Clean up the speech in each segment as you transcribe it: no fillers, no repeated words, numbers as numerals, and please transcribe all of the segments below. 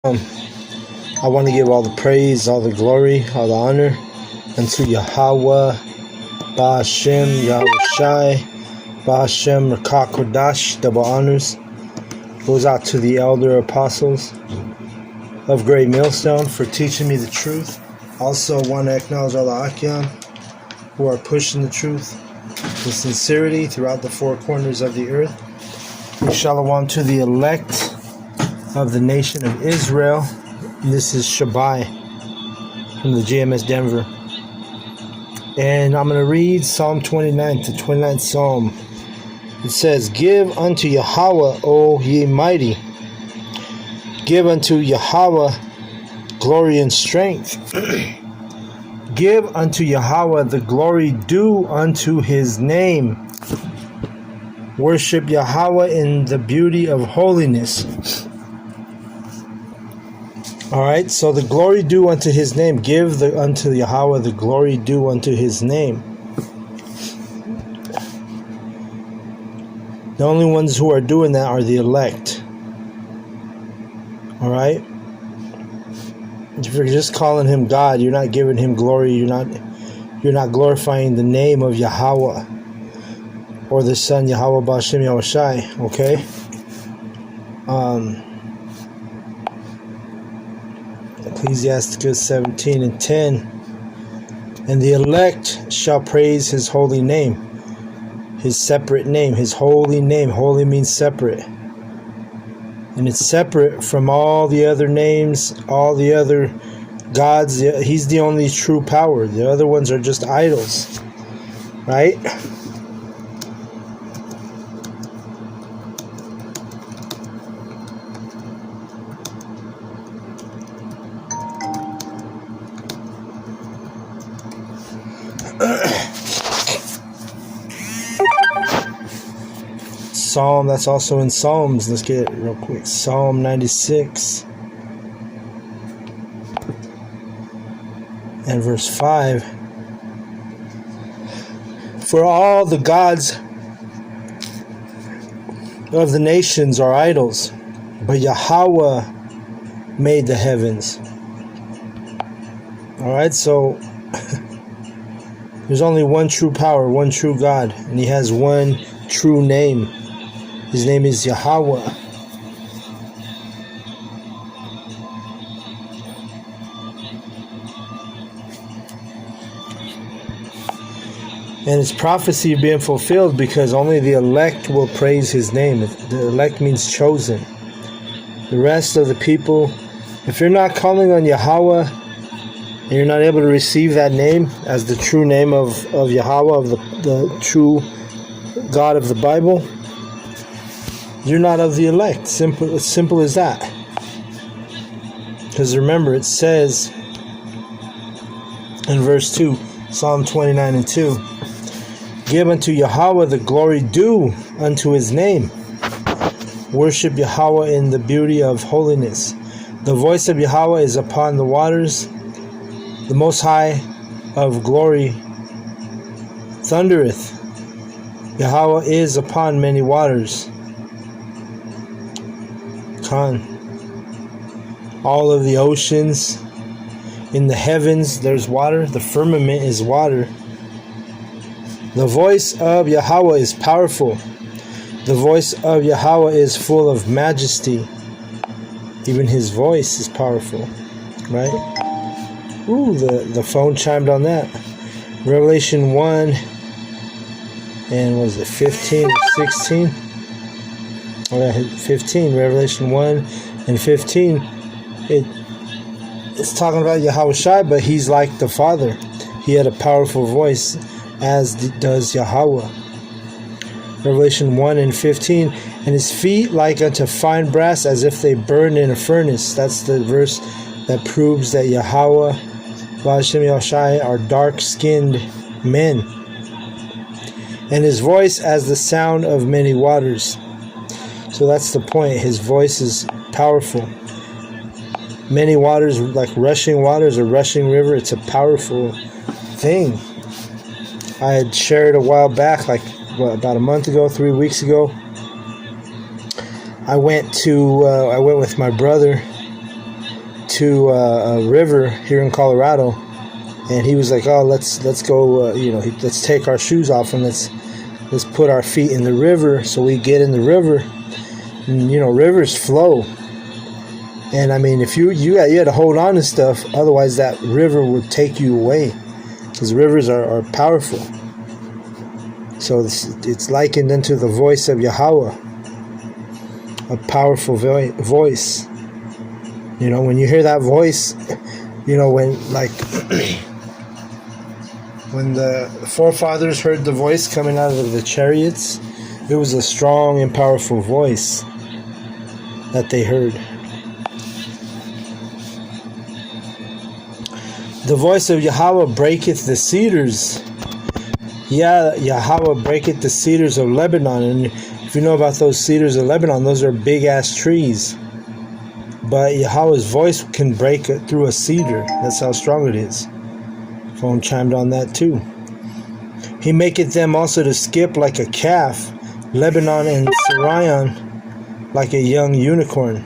I want to give all the praise, all the glory, all the honor unto Yahawah, Ba'ashem, Yahushai, Ba'ashem, Rakakodash. Double honors goes out to the elder apostles of Great Millstone for teaching me the truth. Also want to acknowledge all the Akyam who are pushing the truth with sincerity throughout the four corners of the earth. Shalom to the elect of the nation of Israel. This is Shabbai from the GMS Denver. And I'm going to read Psalm 29 to 29th Psalm. It says, Give unto Yahawah, O ye mighty. Give unto Yahawah glory and strength. Give unto Yahawah the glory due unto his name. Worship Yahawah in the beauty of holiness. Alright, so the glory due unto his name. Give unto Yahawah the glory due unto his name. The only ones who are doing that are the elect. Alright? If you're just calling him God, you're not giving him glory, you're not glorifying the name of Yahawah or the Son Yahawah Ba'ashem Yahushai, okay? Ecclesiasticus 17 and 10. And the elect shall praise his holy name, his separate name, his holy name. Holy means separate. And it's separate from all the other names, all the other gods. He's the only true power. The other ones are just idols. Right? Psalm, that's also in Psalms. Let's get it real quick. Psalm 96 and verse 5. For all the gods of the nations are idols, but Yahawah made the heavens. Alright, so there's only one true power, one true God, and he has one true name. His name is Yahawah. And it's prophecy being fulfilled because only the elect will praise his name. The elect means chosen. The rest of the people, if you're not calling on Yahawah and you're not able to receive that name as the true name of Yahawah, of the true God of the Bible, you're not of the elect. Simple as that. Because remember, it says in verse 2, Psalm 29 and 2, Give unto Yahawah the glory due unto his name. Worship Yahawah in the beauty of holiness. The voice of Yahawah is upon the waters. The Most High of glory thundereth. Yahawah is upon many waters. All of the oceans, in the heavens there's water, the firmament is water. The voice of Yahawah is powerful. The voice of Yahawah is full of majesty. Even his voice is powerful, right? Ooh, the phone chimed on that. Revelation 1 and was it 15 or 16? 15, Revelation 1 and 15, it's talking about Yahushai, but he's like the Father. He had a powerful voice, as does Yahawah. Revelation 1 and 15, and his feet like unto fine brass, as if they burn in a furnace. That's the verse that proves that Yahawah, Ba'ashem Yahushai, are dark-skinned men. And his voice as the sound of many waters. So that's the point. His voice is powerful. Many waters, like rushing waters, a rushing river, it's a powerful thing. I had shared a while back, like about a month ago, 3 weeks ago. I went with my brother to a river here in Colorado, and he was like, "Oh, let's go. Let's take our shoes off and let's put our feet in the river." So we get in the river, and rivers flow. And I mean, if you had to hold on to stuff, otherwise that river would take you away, because rivers are powerful. So it's likened unto the voice of Yahawah, a powerful voice. When you hear that voice, when the forefathers heard the voice coming out of the chariots, it was a strong and powerful voice that they heard. The voice of Yahawah breaketh the cedars. Yeah, Yahawah breaketh the cedars of Lebanon. And if you know about those cedars of Lebanon, those are big-ass trees. But Yahawah's voice can break through a cedar. That's how strong it is. Phone chimed on that too. He maketh them also to skip like a calf, Lebanon and Sirion like a young unicorn.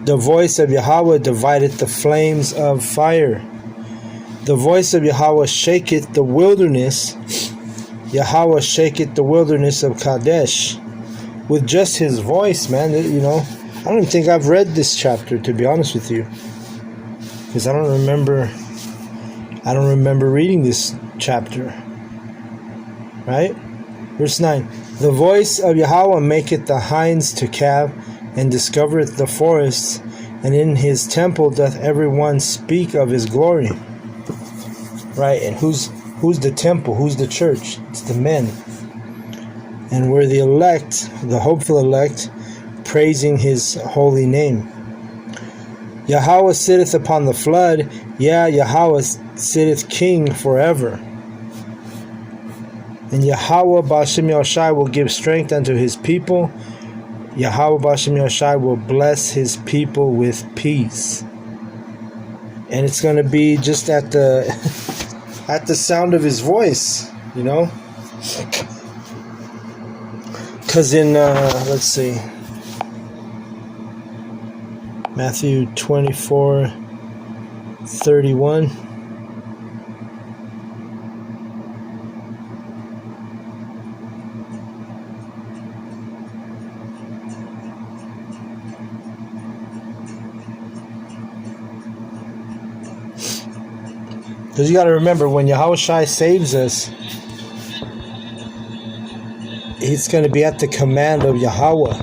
The voice of Yahawah divideth the flames of fire. The voice of Yahawah shaketh the wilderness. Yahawah shaketh the wilderness of Kadesh. With just his voice, man, I don't even think I've read this chapter, to be honest with you, because I don't remember reading this chapter. Right? Verse 9. The voice of Yahawah maketh the hinds to calve, and discovereth the forests, and in his temple doth every one speak of his glory. Right? And who's the temple? Who's the church? It's the men. And we're the elect, the hopeful elect, praising his holy name. Yahawah sitteth upon the flood. Yeah, Yahawah sitteth king forever. And Yahawah Ba'ashem Yahushai will give strength unto his people. Yahawah Ba'ashem Yahushai will bless his people with peace. And it's going to be just at the sound of his voice, Because in, let's see, Matthew 24:31. Because you got to remember, when Yahushua saves us, it's going to be at the command of Yahawah.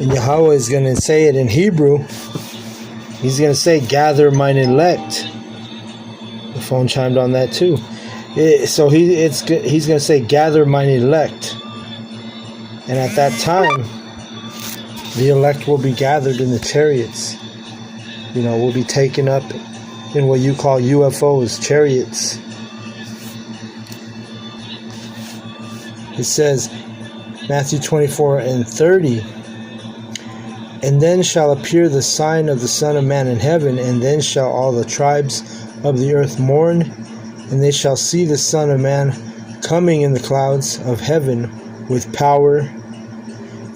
And Yahawah is going to say it in Hebrew. He's going to say, gather mine elect. The phone chimed on that too. So he's going to say, gather mine elect. And at that time, the elect will be gathered in the chariots. Will be taken up in what you call UFOs, chariots. It says, Matthew 24:30, and then shall appear the sign of the Son of Man in heaven, and then shall all the tribes of the earth mourn, and they shall see the Son of Man coming in the clouds of heaven with power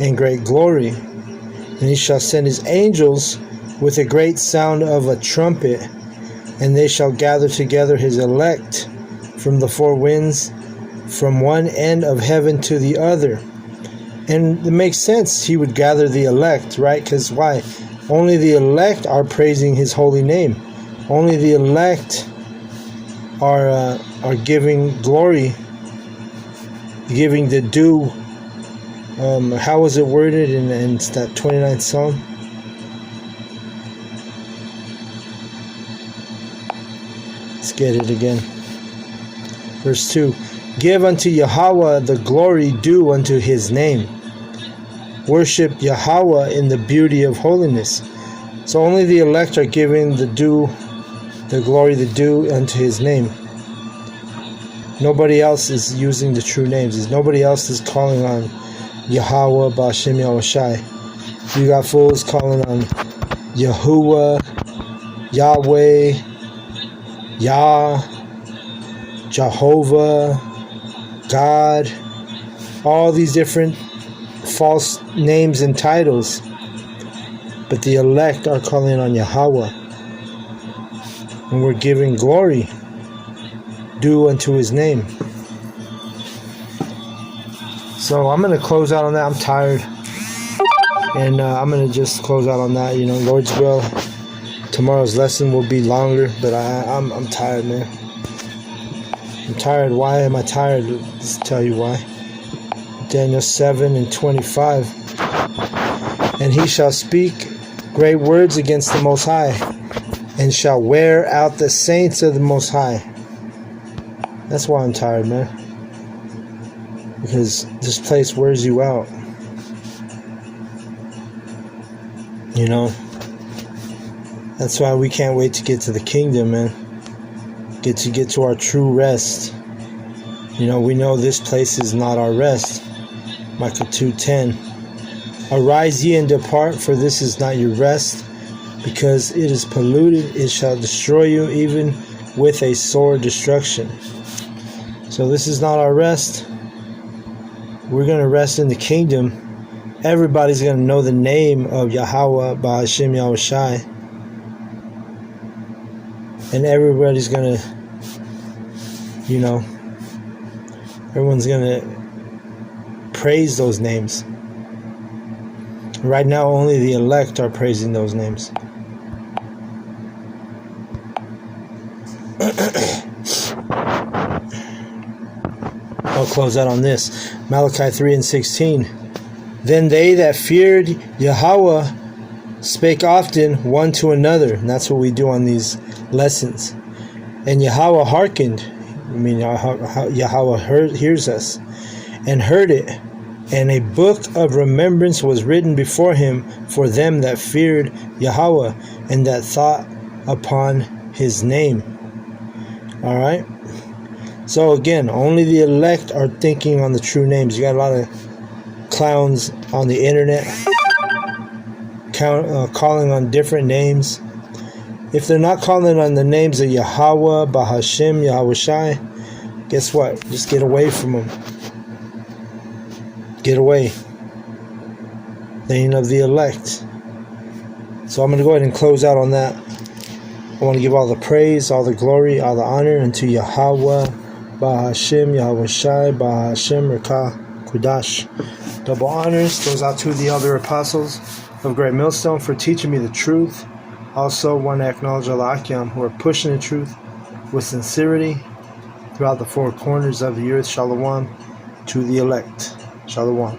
and great glory. And he shall send his angels with a great sound of a trumpet, and they shall gather together his elect from the four winds, from one end of heaven to the other. And it makes sense he would gather the elect, right? Because why? Only the elect are praising his holy name. Only the elect are giving glory, giving the due. How was it worded in that 29th Psalm? Let's get it again. Verse 2. Give unto Yahawah the glory due unto his name. Worship Yahawah in the beauty of holiness. So only the elect are giving the glory, the due unto his name. Nobody else is using the true names. Nobody else is calling on Yahawah Ba'ashem Yahushai. You got fools calling on Yahuwah, Yahweh, Yah, Jehovah, God, all these different false names and titles. But the elect are calling on Yahawah. And we're giving glory due unto his name. So I'm going to close out on that. I'm tired. And I'm going to just close out on that. Lord's will. Tomorrow's lesson will be longer. But I'm tired, man. I'm tired. Why am I tired? Let's tell you why. Daniel 7:25. And he shall speak great words against the Most High, and shall wear out the saints of the Most High. That's why I'm tired, man. Because this place wears you out. That's why we can't wait to get to the kingdom, man. Get to our true rest. We know this place is not our rest. Micah 2:10. Arise ye and depart, for this is not your rest, because it is polluted. It shall destroy you, even with a sore destruction. So this is not our rest. We're going to rest in the kingdom. Everybody's going to know the name of Yahawah Ba'Hashem Yahawashi. And everybody's going to, everyone's going to praise those names. Right now, only the elect are praising those names. I'll close out on this. Malachi 3:16. Then they that feared Yahawah spake often one to another. And that's what we do on these lessons. And Yahawah hearkened. Yahawah hears us. And heard it. And a book of remembrance was written before him for them that feared Yahawah and that thought upon his name. Alright? So again, only the elect are thinking on the true names. You got a lot of clowns on the internet calling on different names. If they're not calling on the names of Yahawah, Ba'Hashem, Yahawashi, guess what? Just get away from them. Get away. They ain't of the elect. So I'm going to go ahead and close out on that. I want to give all the praise, all the glory, all the honor unto Yahawah, Ba'Hashem, Yahawashi, Ba'Hashem, Rekah, Kudash. Double honors goes out to the other apostles of Great Millstone for teaching me the truth. Also want to acknowledge all the Akyam who are pushing the truth with sincerity throughout the four corners of the earth. Shalom to the elect. Shalom.